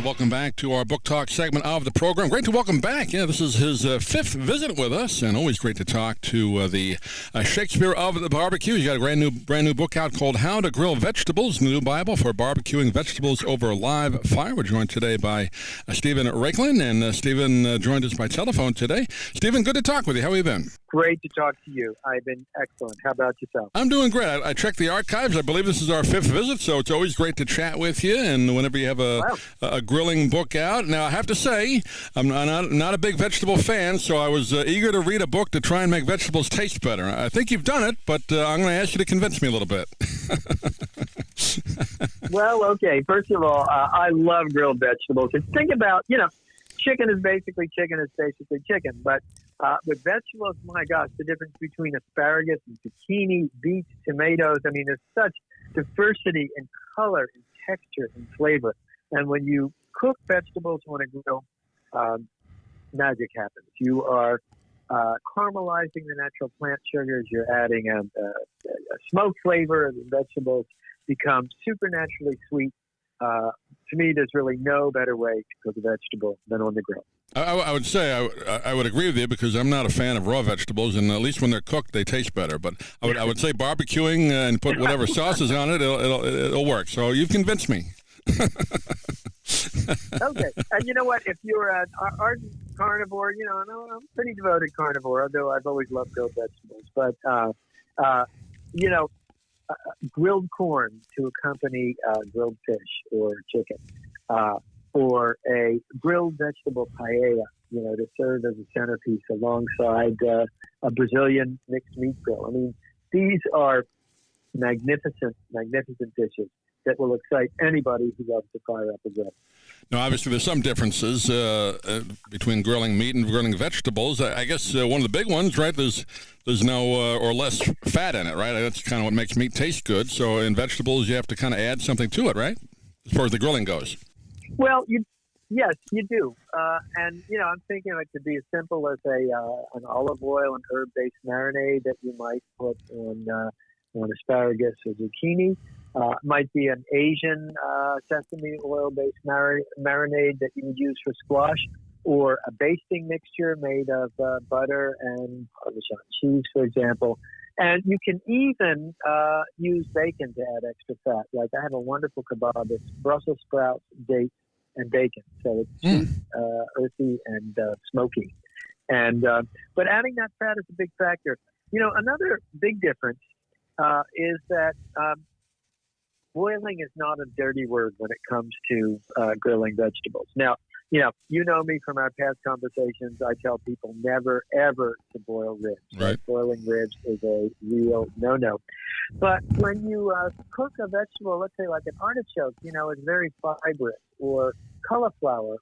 welcome back to our book talk segment of the program. Great to welcome back. Yeah, this is his fifth visit with us, and always great to talk to the Shakespeare of the barbecue. He's got a brand new book out called How to Grill Vegetables, the new Bible for barbecuing vegetables over live fire. We're joined today by Stephen Raichlen, and Stephen joined us by telephone today. Stephen, good to talk with you. How have you been? Great to talk to you. I've been excellent. How about yourself? I'm doing great. I checked the archives. I believe this is our fifth visit, so it's always great to chat with you. And whenever you have a grilling book out, now I have to say, I'm not a big vegetable fan, so I was eager to read a book to try and make vegetables taste better. I think you've done it, but I'm going to ask you to convince me a little bit. Well, okay. First of all, I love grilled vegetables. And think about, chicken is basically chicken. But with vegetables, my gosh, the difference between asparagus and zucchini, beets, tomatoes. I mean, there's such diversity in color and texture and flavor. And when you cook vegetables on a grill, magic happens. You are caramelizing the natural plant sugars. You're adding a smoke flavor. The vegetables become supernaturally sweet. To me, there's really no better way to cook a vegetable than on the grill. I would say I would agree with you because I'm not a fan of raw vegetables, and at least when they're cooked, they taste better. But I would say barbecuing and put whatever sauces on it, it'll work. So you've convinced me. Okay, and you know what? If you're an ardent carnivore, I'm a pretty devoted carnivore, although I've always loved grilled vegetables. But grilled corn to accompany grilled fish or chicken, or a grilled vegetable paella, to serve as a centerpiece alongside a Brazilian mixed meat grill. I mean, these are magnificent dishes that will excite anybody who loves to fire up a grill. Now, obviously, there's some differences between grilling meat and grilling vegetables. I guess one of the big ones, right, there's no or less fat in it, right? That's kind of what makes meat taste good. So in vegetables, you have to kind of add something to it, right, as far as the grilling goes? Well, yes, you do. And, I'm thinking it could be as simple as an olive oil and herb-based marinade that you might put on asparagus or zucchini. Might be an Asian sesame oil-based marinade that you would use for squash, or a basting mixture made of butter and Parmesan cheese, for example. And you can even use bacon to add extra fat. Like I have a wonderful kebab. It's Brussels sprouts, dates, and bacon. So it's sweet, earthy, and smoky. And but adding that fat is a big factor. Another big difference is that boiling is not a dirty word when it comes to grilling vegetables. Now, you know me from our past conversations. I tell people never, ever to boil ribs. Right. Boiling ribs is a real no-no. But when you cook a vegetable, let's say like an artichoke, it's very fibrous, or cauliflower,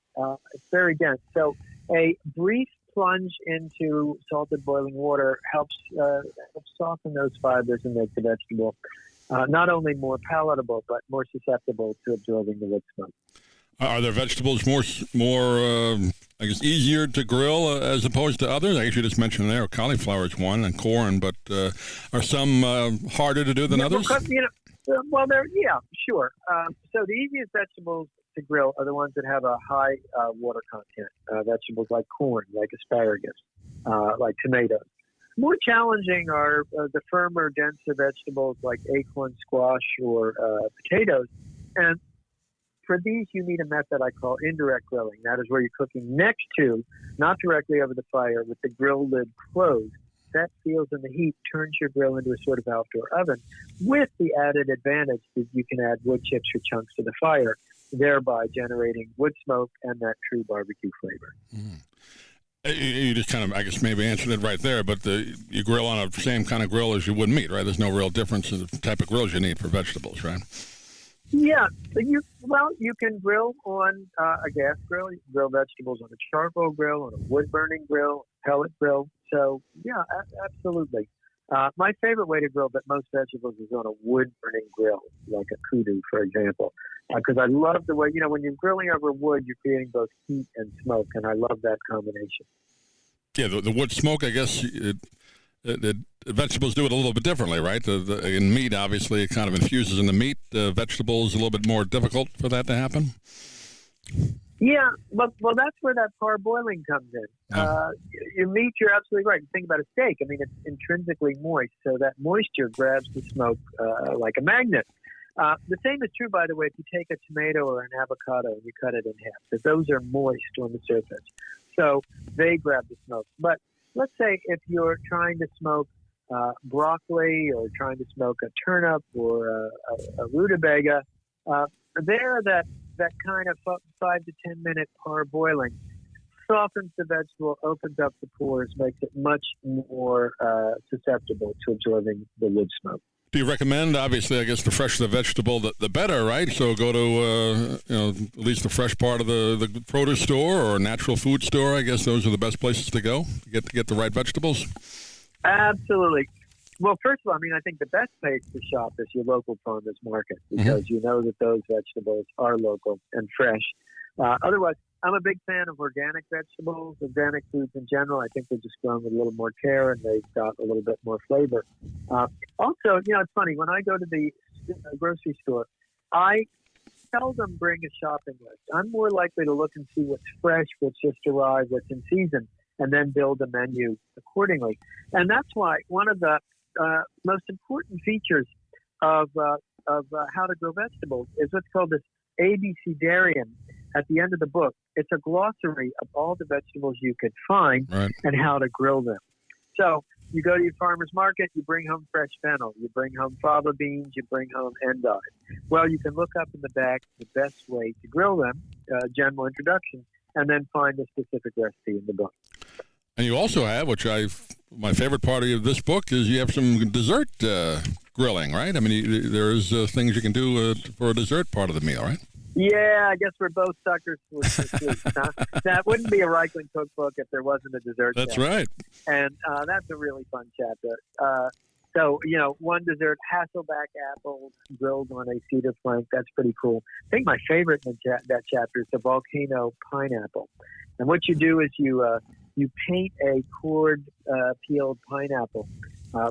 it's very dense. So a brief plunge into salted boiling water helps soften those fibers and make the vegetable not only more palatable, but more susceptible to absorbing the wood smoke. Are there vegetables more easier to grill as opposed to others? I guess you just mentioned there cauliflower is one, and corn, but are some harder to do than others? Sure. So the easiest vegetables to grill are the ones that have a high water content. Vegetables like corn, like asparagus, like tomatoes. More challenging are the firmer, denser vegetables like acorn squash or potatoes. And for these, you need a method I call indirect grilling. That is where you're cooking next to, not directly over the fire, with the grill lid closed. That feels in the heat turns your grill into a sort of outdoor oven, with the added advantage that you can add wood chips or chunks to the fire, thereby generating wood smoke and that true barbecue flavor. Mm. You just kind of, I guess, maybe answered it right there, but you grill on the same kind of grill as you would meat, right? There's no real difference in the type of grills you need for vegetables, right? Yeah. You can grill on a gas grill. You can grill vegetables on a charcoal grill, on a wood-burning grill, pellet grill. So, yeah, absolutely. My favorite way to grill most vegetables is on a wood-burning grill, like a kudu, for example, because I love the way, when you're grilling over wood, you're creating both heat and smoke, and I love that combination. Yeah, the wood smoke, I guess, the vegetables do it a little bit differently, right? In meat, obviously, it kind of infuses in the meat. Vegetables, a little bit more difficult for that to happen? Yeah, well, that's where that parboiling comes in. Yeah. Your meat, you're absolutely right. Think about a steak. I mean, it's intrinsically moist, so that moisture grabs the smoke like a magnet. The same is true, by the way, if you take a tomato or an avocado and you cut it in half, because those are moist on the surface. So they grab the smoke. But let's say if you're trying to smoke broccoli or trying to smoke a turnip or a rutabaga, there that kind of 5 to 10 minute parboiling softens the vegetable, opens up the pores, makes it much more susceptible to absorbing the wood smoke. Do you recommend, obviously, I guess the fresher the vegetable, the better, right? So go to, at least the fresh part of the produce store or natural food store. I guess those are the best places to go to get the right vegetables. Absolutely. Well, first of all, I mean, I think the best place to shop is your local farmer's market because you know that those vegetables are local and fresh. Otherwise, I'm a big fan of organic vegetables, organic foods in general. I think they're just grown with a little more care and they've got a little bit more flavor. Also, it's funny. When I go to the grocery store, I seldom bring a shopping list. I'm more likely to look and see what's fresh, what's just arrived, what's in season, and then build a menu accordingly. And that's why one of the most important features of how to grow vegetables is what's called this ABCdarian at the end of the book. It's a glossary of all the vegetables you could find and how to grill them. So you go to your farmer's market, you bring home fresh fennel, you bring home fava beans, you bring home endive. Well, you can look up in the back the best way to grill them, general introduction, and then find the specific recipe in the book. And you also have, my favorite part of this book is you have some dessert grilling, right? I mean, there's things you can do for a dessert part of the meal, right? Yeah, I guess we're both suckers for sweets. Huh? That wouldn't be a Raichlen cookbook if there wasn't a dessert That's chapter. right. And that's a really fun chapter. So, one dessert, Hasselback apples grilled on a cedar plank. That's pretty cool. I think my favorite in that chapter is the Volcano Pineapple. And what you do is you paint a cored peeled pineapple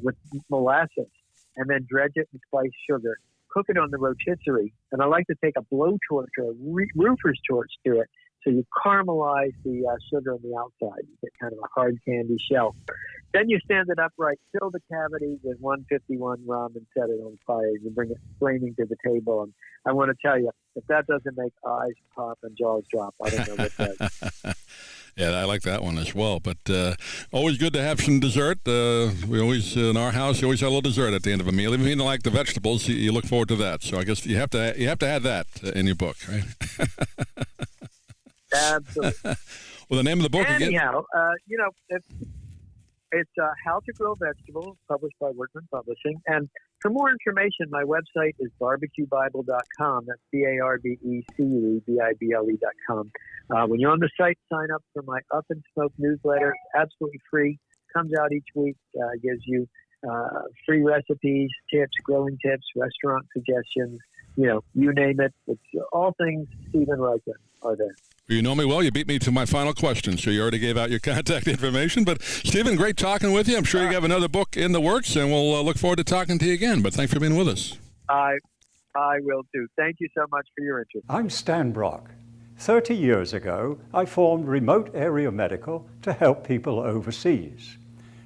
with molasses and then dredge it in spiced sugar. Cook it on the rotisserie, and I like to take a blowtorch or a roofer's torch to it, so you caramelize the sugar on the outside. You get kind of a hard candy shell. Then you stand it upright, fill the cavity with 151 rum, and set it on fire. You bring it flaming to the table, and I want to tell you, if that doesn't make eyes pop and jaws drop, I don't know what does. Yeah, I like that one as well. But always good to have some dessert. We always, in our house, you always have a little dessert at the end of a meal. Even if you don't like the vegetables, you look forward to that. So I guess you have to have that in your book, right? Absolutely. Well, the name of the book again? Anyhow, it's How to Grow Vegetables, published by Workman Publishing. And for more information, my website is barbecuebible.com. That's BARBECUEBIBLE.com. When you're on the site, sign up for my Up and Smoke newsletter. It's absolutely free. Comes out each week. Gives you free recipes, tips, grilling tips, restaurant suggestions. You name it. It's all things Stephen Raichlen are there. You know me well. You beat me to my final question, so you already gave out your contact information. But, Stephen, great talking with you. I'm sure you have another book in the works, and we'll look forward to talking to you again. But thanks for being with us. I will, too. Thank you so much for your interest. I'm Stan Brock. 30 years ago, I formed Remote Area Medical to help people overseas.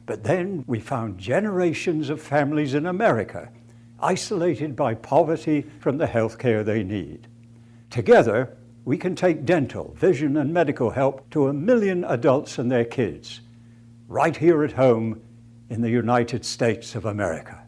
But then we found generations of families in America isolated by poverty from the health care they need. Together, we can take dental, vision, and medical help to 1 million adults and their kids, right here at home in the United States of America.